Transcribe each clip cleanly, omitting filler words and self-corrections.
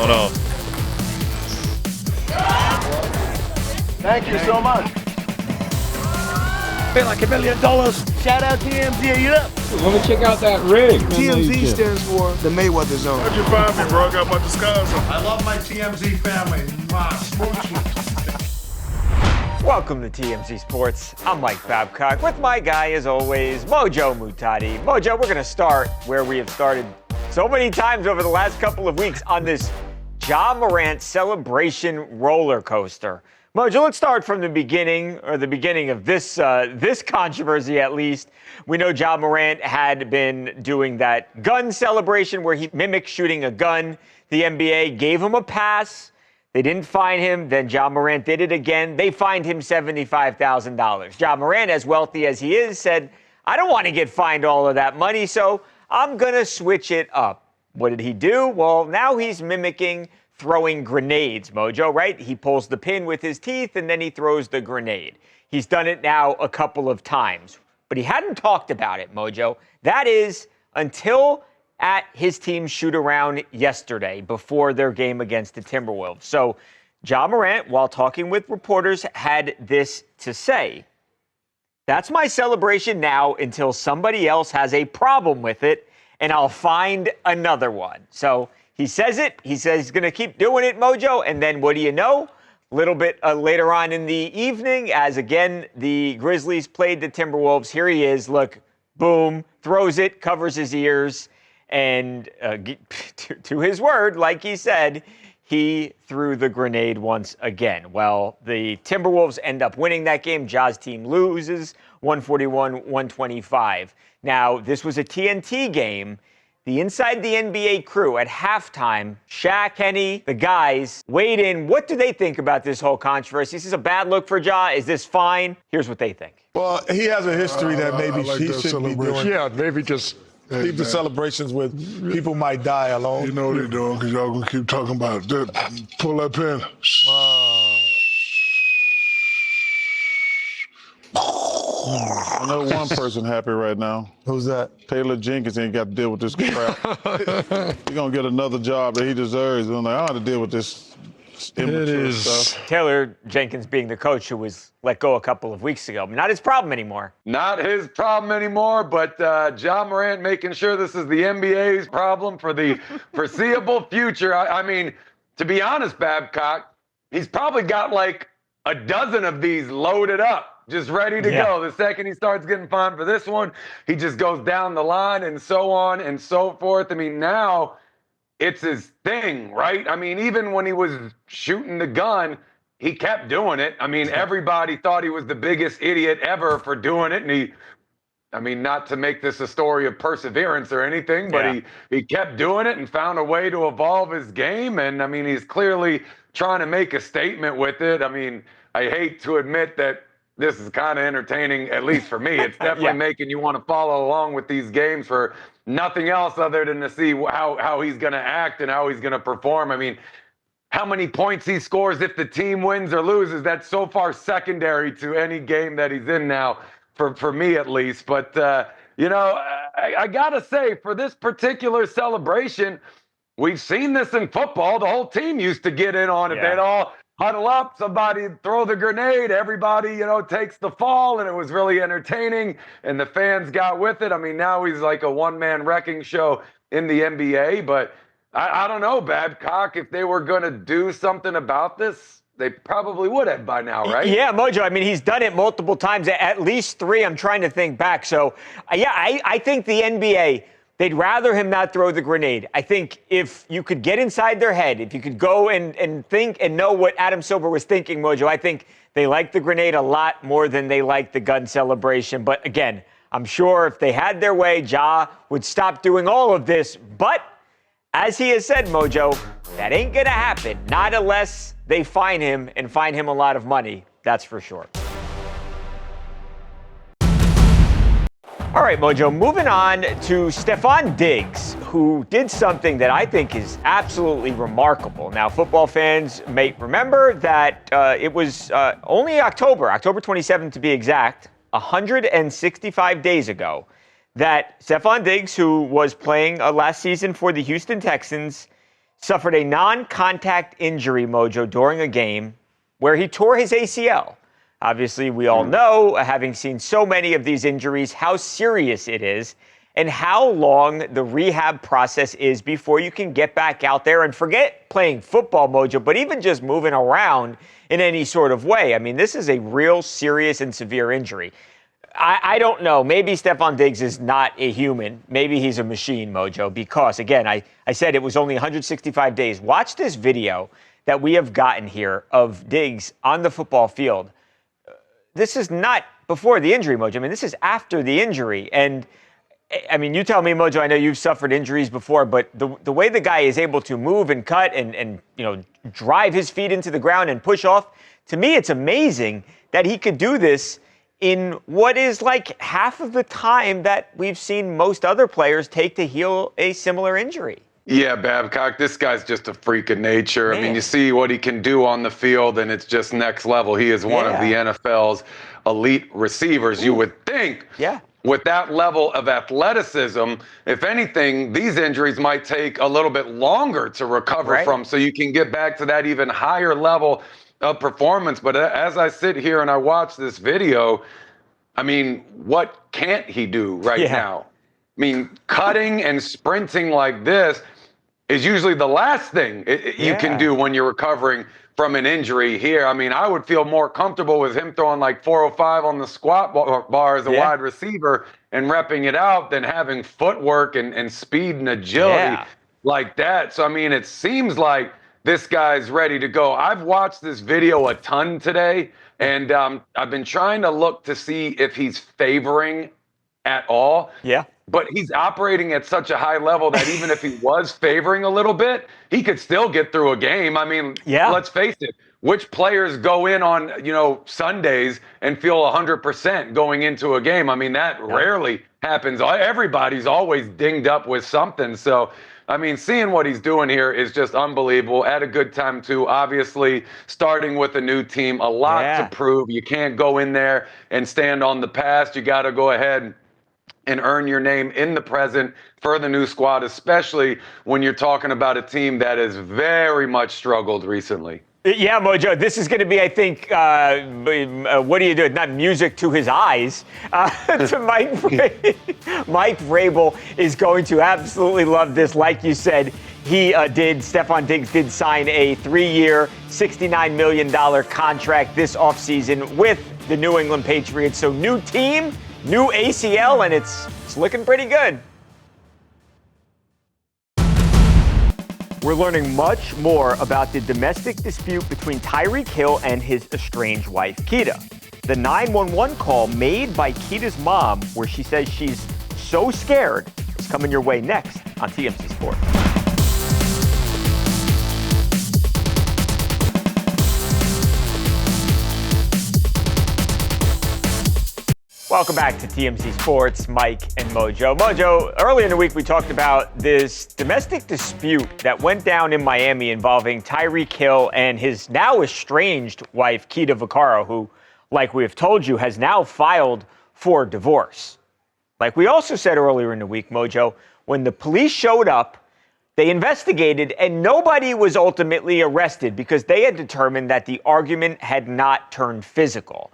going on? Thank you so much. Feel like $1 million. Shout out TMZ, you up? Let me check out that rig. TMZ stands for the Mayweather Zone. How'd you find me, bro? I got my disguise on. I love my TMZ family. Welcome to TMZ Sports. I'm Mike Babcock with my guy, as always, Mojo Muhtadi. Mojo, we're going to start where we have started so many times over the last couple of weeks on this Ja Morant celebration roller coaster. Mojo, let's start from the beginning, or the beginning of this controversy at least. We know Ja Morant had been doing that gun celebration where he mimicked shooting a gun. The NBA gave him a pass. They didn't fine him. Then Ja Morant did it again. They fined him $75,000. Ja Morant, as wealthy as he is, said, I don't want to get fined all of that money, so I'm going to switch it up. What did he do? Well, now he's mimicking throwing grenades, Mojo, right? He pulls the pin with his teeth and then he throws the grenade. He's done it now a couple of times, but he hadn't talked about it, Mojo. That is until at his team's shoot-around yesterday before their game against the Timberwolves. So Ja Morant, while talking with reporters, had this to say. That's my celebration now until somebody else has a problem with it, and I'll find another one. So he says it. He says he's going to keep doing it, Mojo. And then what do you know? A little bit later on in the evening, as again the Grizzlies played the Timberwolves, here he is. Look, boom, throws it, covers his ears. And to his word, like he said, he threw the grenade once again. Well, the Timberwolves end up winning that game. Ja's team loses 141-125. Now, this was a TNT game. The Inside the NBA crew at halftime, Shaq, Kenny, the guys, weighed in. What do they think about this whole controversy? Is this a bad look for Ja? Is this fine? Here's what they think. Well, he has a history that maybe he shouldn't be doing. Yeah, maybe just Keep the celebrations with people might die alone. You know what they're doing because y'all going to keep talking about that. Pull that pin. I know one person happy right now. Who's that? Taylor Jenkins ain't got to deal with this crap. He's going to get another job that he deserves. I'm like, I don't have to deal with this immature stuff. Taylor Jenkins being the coach who was let go a couple of weeks ago. Not his problem anymore. Not his problem anymore, but Ja Morant making sure this is the NBA's problem for the foreseeable future. I mean, to be honest, Babcock, he's probably got like a dozen of these loaded up. Just ready to go. The second he starts getting fined for this one, he just goes down the line and so on and so forth. I mean, now it's his thing, right? I mean, even when he was shooting the gun, he kept doing it. I mean, everybody thought he was the biggest idiot ever for doing it. And I mean, not to make this a story of perseverance or anything, but he kept doing it and found a way to evolve his game. And I mean, he's clearly trying to make a statement with it. I mean, I hate to admit that this is kind of entertaining, at least for me. It's definitely making you want to follow along with these games for nothing else other than to see how he's going to act and how he's going to perform. I mean, how many points he scores if the team wins or loses, that's so far secondary to any game that he's in now, for me at least. But, you know, I got to say, for this particular celebration, we've seen this in football. The whole team used to get in on it. They'd all huddle up, somebody throw the grenade, everybody, you know, takes the fall, and it was really entertaining, and the fans got with it. I mean, now he's like a one-man wrecking show in the NBA, but I don't know, Babcock, if they were going to do something about this, they probably would have by now, right? Yeah, Mojo, I mean, he's done it multiple times, at least three. I'm trying to think back. So, I think the NBA, they'd rather him not throw the grenade. I think if you could get inside their head, if you could go and think and know what Adam Silver was thinking, Mojo, I think they like the grenade a lot more than they like the gun celebration. But again, I'm sure if they had their way, Ja would stop doing all of this. But as he has said, Mojo, that ain't going to happen. Not unless they fine him and fine him a lot of money. That's for sure. All right, Mojo, moving on to Stefon Diggs, who did something that I think is absolutely remarkable. Now, football fans may remember that it was only October 27th to be exact, 165 days ago, that Stefon Diggs, who was playing last season for the Houston Texans, suffered a non-contact injury, Mojo, during a game where he tore his ACL. Obviously, we all know, having seen so many of these injuries, how serious it is and how long the rehab process is before you can get back out there and forget playing football, Mojo, but even just moving around in any sort of way. I mean, this is a real serious and severe injury. I don't know. Maybe Stefon Diggs is not a human. Maybe he's a machine, Mojo, because, again, I said it was only 165 days. Watch this video that we have gotten here of Diggs on the football field. This is not before the injury, Mojo. I mean, this is after the injury. And, I mean, you tell me, Mojo, I know you've suffered injuries before, but the way the guy is able to move and cut and drive his feet into the ground and push off, to me, it's amazing that he could do this in what is like half of the time that we've seen most other players take to heal a similar injury. Yeah, Babcock, this guy's just a freak of nature. I mean, you see what he can do on the field, and it's just next level. He is one of the NFL's elite receivers. You would think with that level of athleticism, if anything, these injuries might take a little bit longer to recover from, so you can get back to that even higher level of performance. But as I sit here and I watch this video, I mean, what can't he do now? I mean, cutting and sprinting like this is usually the last thing you can do when you're recovering from an injury here. I mean, I would feel more comfortable with him throwing like 405 on the squat bar as a wide receiver and repping it out than having footwork and speed and agility like that. So, I mean, it seems like this guy's ready to go. I've watched this video a ton today, and I've been trying to look to see if he's favoring at all. But he's operating at such a high level that even if he was favoring a little bit, he could still get through a game. I mean, let's face it. Which players go in on, Sundays and feel 100% going into a game? I mean, that rarely happens. Everybody's always dinged up with something. So, I mean, seeing what he's doing here is just unbelievable. At a good time, too. Obviously, starting with a new team, a lot to prove. You can't go in there and stand on the past. You got to go ahead and earn your name in the present for the new squad, especially when you're talking about a team that has very much struggled recently. Yeah, Mojo, this is going to be, I think, what do you do? Not music to his eyes. To Mike Vrabel is going to absolutely love this. Like you said, Stefon Diggs did sign a 3-year, $69 million contract this offseason with the New England Patriots. So new team, new ACL, and it's looking pretty good. We're learning much more about the domestic dispute between Tyreek Hill and his estranged wife, Keita. The 911 call made by Keita's mom, where she says she's so scared, is coming your way next on TMZ Sports. Welcome back to TMZ Sports, Mike and Mojo. Mojo, earlier in the week we talked about this domestic dispute that went down in Miami involving Tyreek Hill and his now estranged wife, Keita Vaccaro, who, like we have told you, has now filed for divorce. Like we also said earlier in the week, Mojo, when the police showed up, they investigated and nobody was ultimately arrested because they had determined that the argument had not turned physical.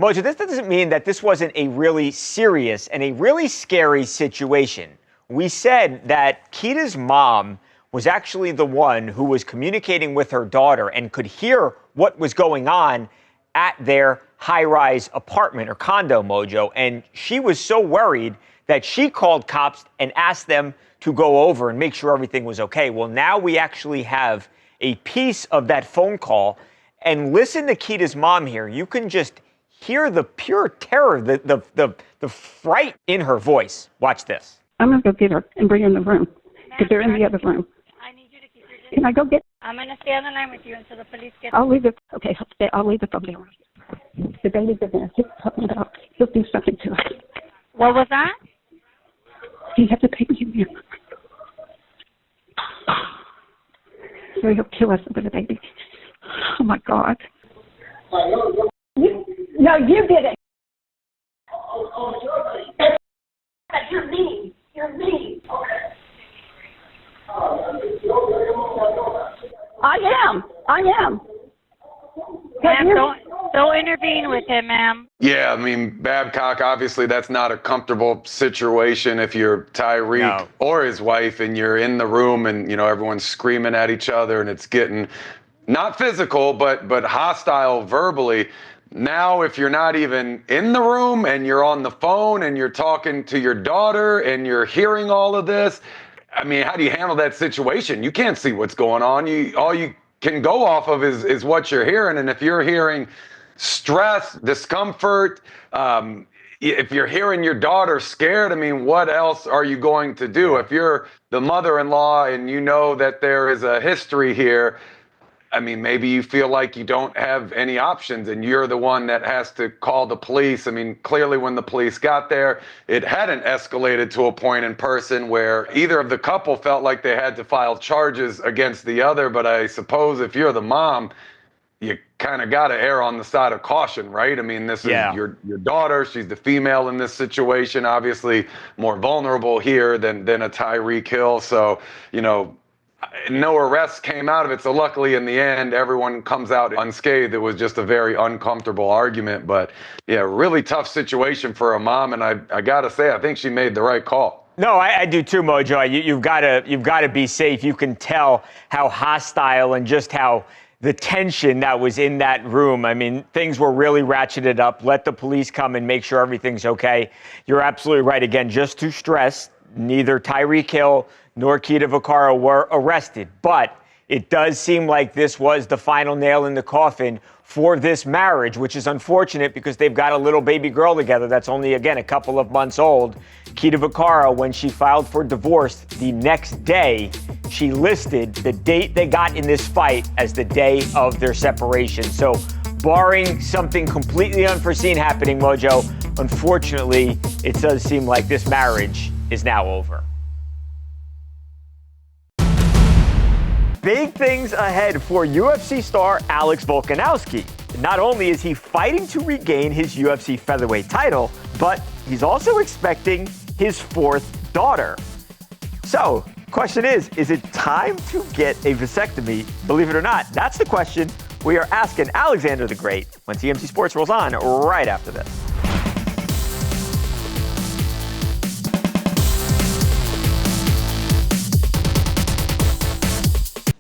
Mojo, this doesn't mean that this wasn't a really serious and a really scary situation. We said that Keita's mom was actually the one who was communicating with her daughter and could hear what was going on at their high-rise apartment or condo, Mojo. And she was so worried that she called cops and asked them to go over and make sure everything was okay. Well, now we actually have a piece of that phone call. And listen to Keita's mom here. You can just hear the pure terror, the fright in her voice. Watch this. I'm going to go get her and bring her in the room because they're in the other room. I need you to keep your distance. Can I go get? I'm going to stay on the line with you until the police get. I'll leave it. Okay, I'll leave the phone there. The baby's in there. He's talking about he'll do something to us. What was that? He had to take me in there. So he'll kill us with the baby. Oh my God. No, you did it. You're mean. You're mean. Okay. I am. Ma'am, don't intervene with him, ma'am. Yeah, I mean, Babcock, obviously that's not a comfortable situation if you're Tyreek or his wife and you're in the room and, everyone's screaming at each other and it's getting not physical, but hostile verbally. Now, if you're not even in the room and you're on the phone and you're talking to your daughter and you're hearing all of this, I mean, how do you handle that situation? You can't see what's going on. All you can go off of is what you're hearing. And if you're hearing stress, discomfort, if you're hearing your daughter scared, I mean, what else are you going to do? If you're the mother-in-law and you know that there is a history here, I mean, maybe you feel like you don't have any options and you're the one that has to call the police. I mean, clearly when the police got there, it hadn't escalated to a point in person where either of the couple felt like they had to file charges against the other. But I suppose if you're the mom, you kind of got to err on the side of caution, right? I mean, this is your daughter. She's the female in this situation, obviously more vulnerable here than a Tyreek Hill. So, no arrests came out of it. So luckily in the end, everyone comes out unscathed. It was just a very uncomfortable argument. But yeah, really tough situation for a mom. And I got to say, I think she made the right call. No, I do too, Mojo. You've got to be safe. You can tell how hostile and just how the tension that was in that room. I mean, things were really ratcheted up. Let the police come and make sure everything's okay. You're absolutely right. Again, just to stress, neither Tyreek Hill nor Keita Vaccaro were arrested. But it does seem like this was the final nail in the coffin for this marriage, which is unfortunate because they've got a little baby girl together that's only, again, a couple of months old. Keita Vaccaro, when she filed for divorce the next day, she listed the date they got in this fight as the day of their separation. So barring something completely unforeseen happening, Mojo, unfortunately, it does seem like this marriage is now over. Big things ahead for UFC star Alex Volkanovski. Not only is he fighting to regain his UFC featherweight title, but he's also expecting his fourth daughter. So, question is it time to get a vasectomy? Believe it or not, that's the question we are asking Alexander the Great when TMZ Sports rolls on right after this.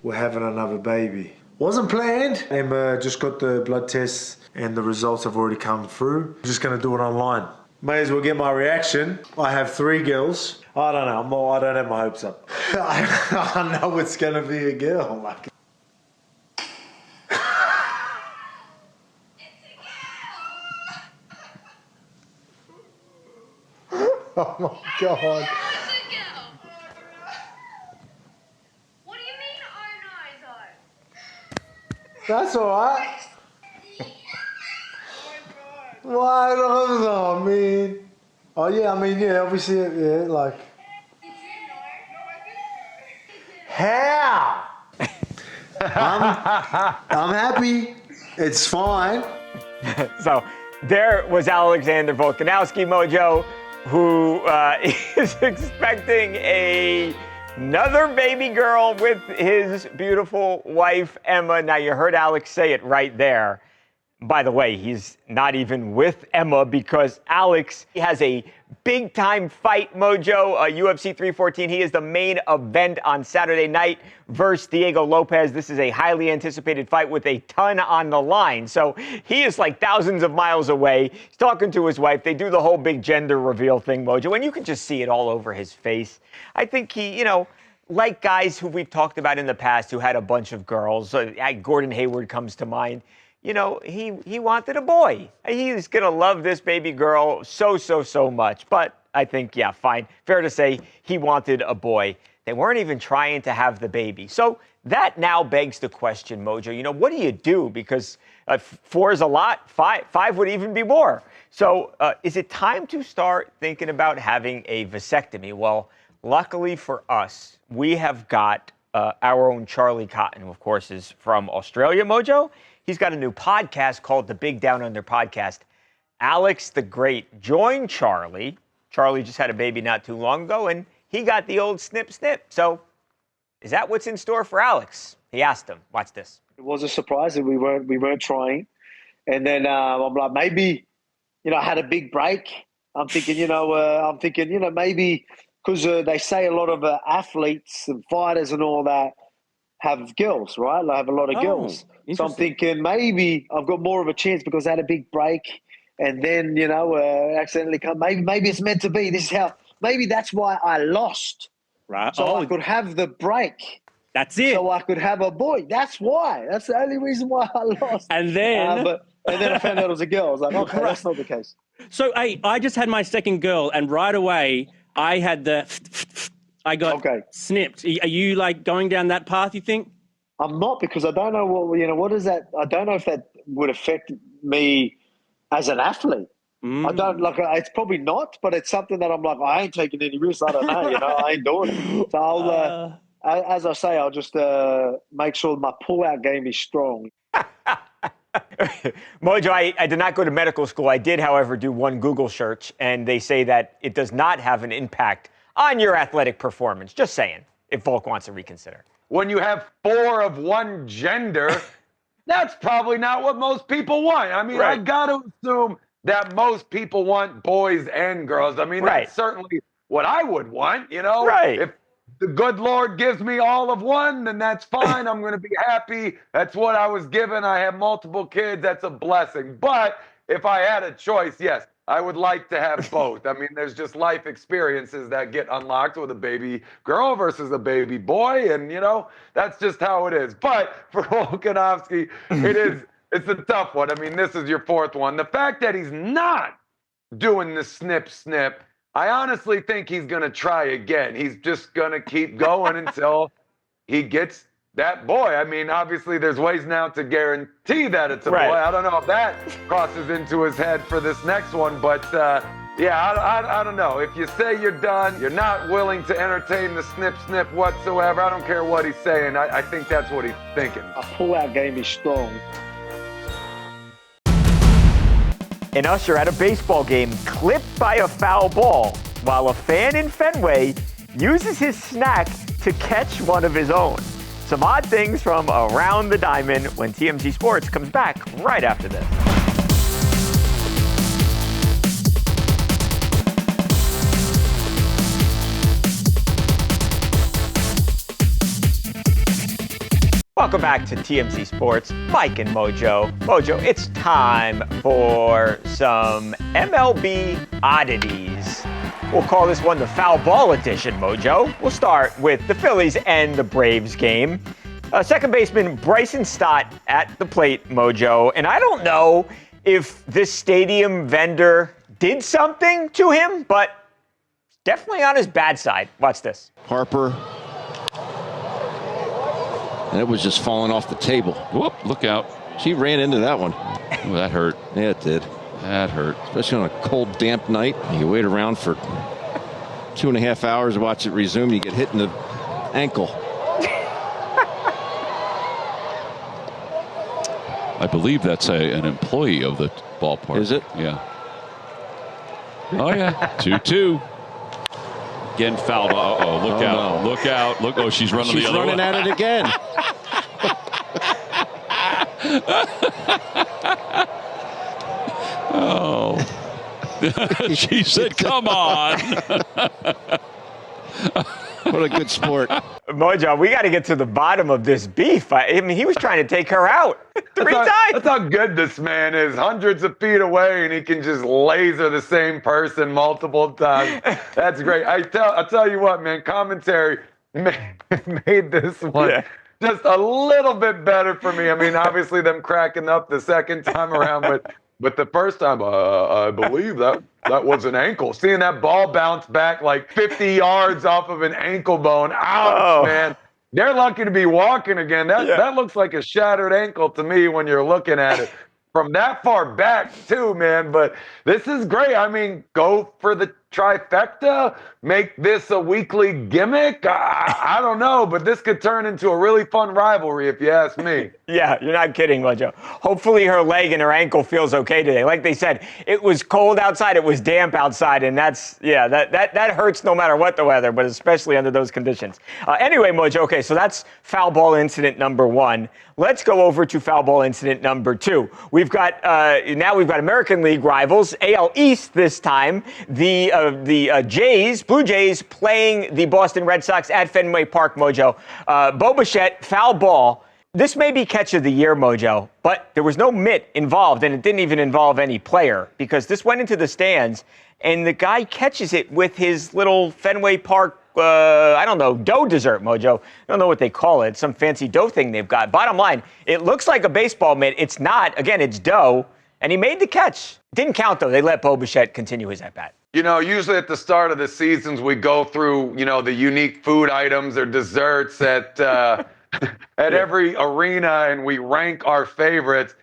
We're having another baby. Wasn't planned. Emma just got the blood tests and the results have already come through. I'm just gonna do it online. May as well get my reaction. I have 3 girls. I don't know, I don't have my hopes up. I know it's gonna be a girl. Like. Oh my God. That's alright. Why not? I mean, oh yeah, obviously, yeah, like. How? I'm happy. It's fine. So there was Alexander Volkanovski, Mojo, who is expecting another baby girl with his beautiful wife, Emma. Now, you heard Alex say it right there. By the way, he's not even with Emma because Alex has a big-time fight, Mojo, UFC 314. He is the main event on Saturday night versus Diego Lopez. This is a highly anticipated fight with a ton on the line. So he is like thousands of miles away. He's talking to his wife. They do the whole big gender reveal thing, Mojo, and you can just see it all over his face. I think he, like guys who we've talked about in the past who had a bunch of girls, Gordon Hayward comes to mind. He wanted a boy. He's going to love this baby girl so much. But I think, yeah, fine. Fair to say he wanted a boy. They weren't even trying to have the baby. So that now begs the question, Mojo, what do you do? Because 4 is a lot. 5 would even be more. So is it time to start thinking about having a vasectomy? Well, luckily for us, we have got our own Charlie Cotton, who, of course, is from Australia, Mojo. He's got a new podcast called the Big Down Under Podcast. Alex the Great joined Charlie. Charlie just had a baby not too long ago, and he got the old snip. So is that what's in store for Alex? He asked him. Watch this. It was a surprise that we weren't trying. And then I'm like, maybe, I had a big break. I'm thinking, maybe because they say a lot of athletes and fighters and all that have girls, right? They have a lot of girls. So I'm thinking maybe I've got more of a chance because I had a big break and then, accidentally come. Maybe it's meant to be. This is how, maybe that's why I lost. Right. So I could have the break. That's it. So I could have a boy. That's why. That's the only reason why I lost. And then... and then I found out it was a girl. I was like, okay, that's not the case. So, hey, I just had my second girl, and right away, I had I got snipped. Are you, like, going down that path, you think? I'm not, because I don't know what is that? I don't know if that would affect me as an athlete. I don't, it's probably not, but it's something that I'm like, I ain't taking any risks. I don't know, I ain't doing it. So I'll, as I say, I'll just make sure my pull-out game is strong. Mojo, I did not go to medical school. I did, however, do one Google search, and they say that it does not have an impact on your athletic performance. Just saying, if Volk wants to reconsider. When you have 4 of one gender, that's probably not what most people want. I mean, I got to assume that most people want boys and girls. I mean, that's certainly what I would want, If the good Lord gives me all of one, then that's fine. I'm going to be happy. That's what I was given. I have multiple kids. That's a blessing. But if I had a choice, yes, I would like to have both. I mean, there's just life experiences that get unlocked with a baby girl versus a baby boy. And, that's just how it is. But for Volkanovski, it's a tough one. I mean, this is your 4th one. The fact that he's not doing the snip, I honestly think he's going to try again. He's just going to keep going until he gets that boy. I mean, obviously, there's ways now to guarantee that it's a boy. I don't know if that crosses into his head for this next one. But, I don't know. If you say you're done, you're not willing to entertain the snip whatsoever, I don't care what he's saying. I think that's what he's thinking. A pull-out game is strong. An usher at a baseball game clipped by a foul ball while a fan in Fenway uses his snack to catch one of his own. Some odd things from around the diamond when TMZ Sports comes back right after this. Welcome back to TMZ Sports. Mike and Mojo. Mojo, it's time for some MLB oddities. We'll call this one the foul ball edition, Mojo. We'll start with the Phillies and the Braves game. Second baseman Bryson Stott at the plate, Mojo. And I don't know if this stadium vendor did something to him, but definitely on his bad side. Watch this. Harper. And it was just falling off the table. Whoop, look out. She ran into that one. Oh, that hurt. Yeah, it did. That hurt. Especially on a cold, damp night. You wait around for 2.5 hours to watch it resume. You get hit in the ankle. I believe that's an employee of the ballpark. Is it? Yeah. Oh, yeah. 2-2. Again fouled. Uh-oh, look out. No. Look out. Look. Oh, she's running the other way. She's running at it again. Oh. She said, come on. What a good sport. Mojo, we got to get to the bottom of this beef. I mean, he was trying to take her out 3 times. That's how good this man is. Hundreds of feet away, and he can just laser the same person multiple times. That's great. I'll tell you what, man, commentary made this one just a little bit better for me. I mean, obviously them cracking up the second time around, but the first time, I believe that was an ankle. Seeing that ball bounce back like 50 yards off of an ankle bone. Ouch, man. They're lucky to be walking again. That looks like a shattered ankle to me when you're looking at it from that far back too, man. But this is great. I mean, go for the trifecta? Make this a weekly gimmick? I don't know, but this could turn into a really fun rivalry if you ask me. Yeah, you're not kidding, Mojo. Hopefully her leg and her ankle feels okay today. Like they said, it was cold outside, it was damp outside, and that hurts no matter what the weather, but especially under those conditions. Anyway, Mojo, okay, so that's foul ball incident number 1. Let's go over to foul ball incident number 2. We've got now we've got American League rivals, AL East this time. The Blue Jays playing the Boston Red Sox at Fenway Park, Mojo. Bo Bichette, foul ball. This may be catch of the year, Mojo, but there was no mitt involved, and it didn't even involve any player because this went into the stands, and the guy catches it with his little Fenway Park, I don't know, dough dessert, Mojo. I don't know what they call it. Some fancy dough thing they've got. Bottom line, it looks like a baseball mitt. It's not. Again, it's dough, and he made the catch. Didn't count, though. They let Bo Bichette continue his at-bat. You know, usually at the start of the seasons, we go through, you know, the unique food items or desserts at every arena, and we rank our favorites.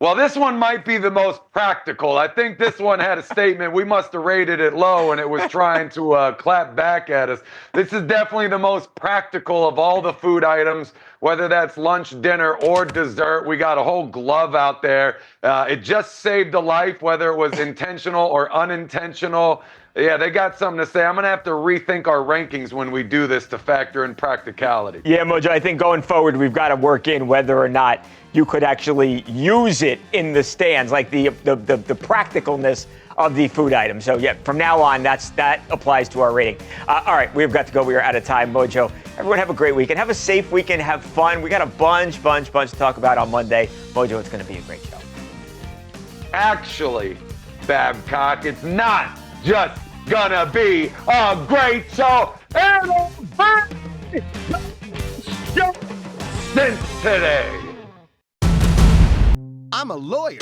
Well, this one might be the most practical. I think this one had a statement. We must have rated it low, and it was trying to clap back at us. This is definitely the most practical of all the food items, whether that's lunch, dinner, or dessert. We got a whole glove out there. It just saved a life, whether it was intentional or unintentional. Yeah, they got something to say. I'm going to have to rethink our rankings when we do this to factor in practicality. Yeah, Mojo, I think going forward, we've got to work in whether or not you could actually use it in the stands, like the practicalness of the food item. So, yeah, from now on, that applies to our rating. All right, we've got to go. We are out of time, Mojo. Everyone have a great weekend. Have a safe weekend. Have fun. We got a bunch to talk about on Monday. Mojo, it's going to be a great show. Actually, Babcock, it's not just gonna be a great show. It'll be since today. I'm a lawyer.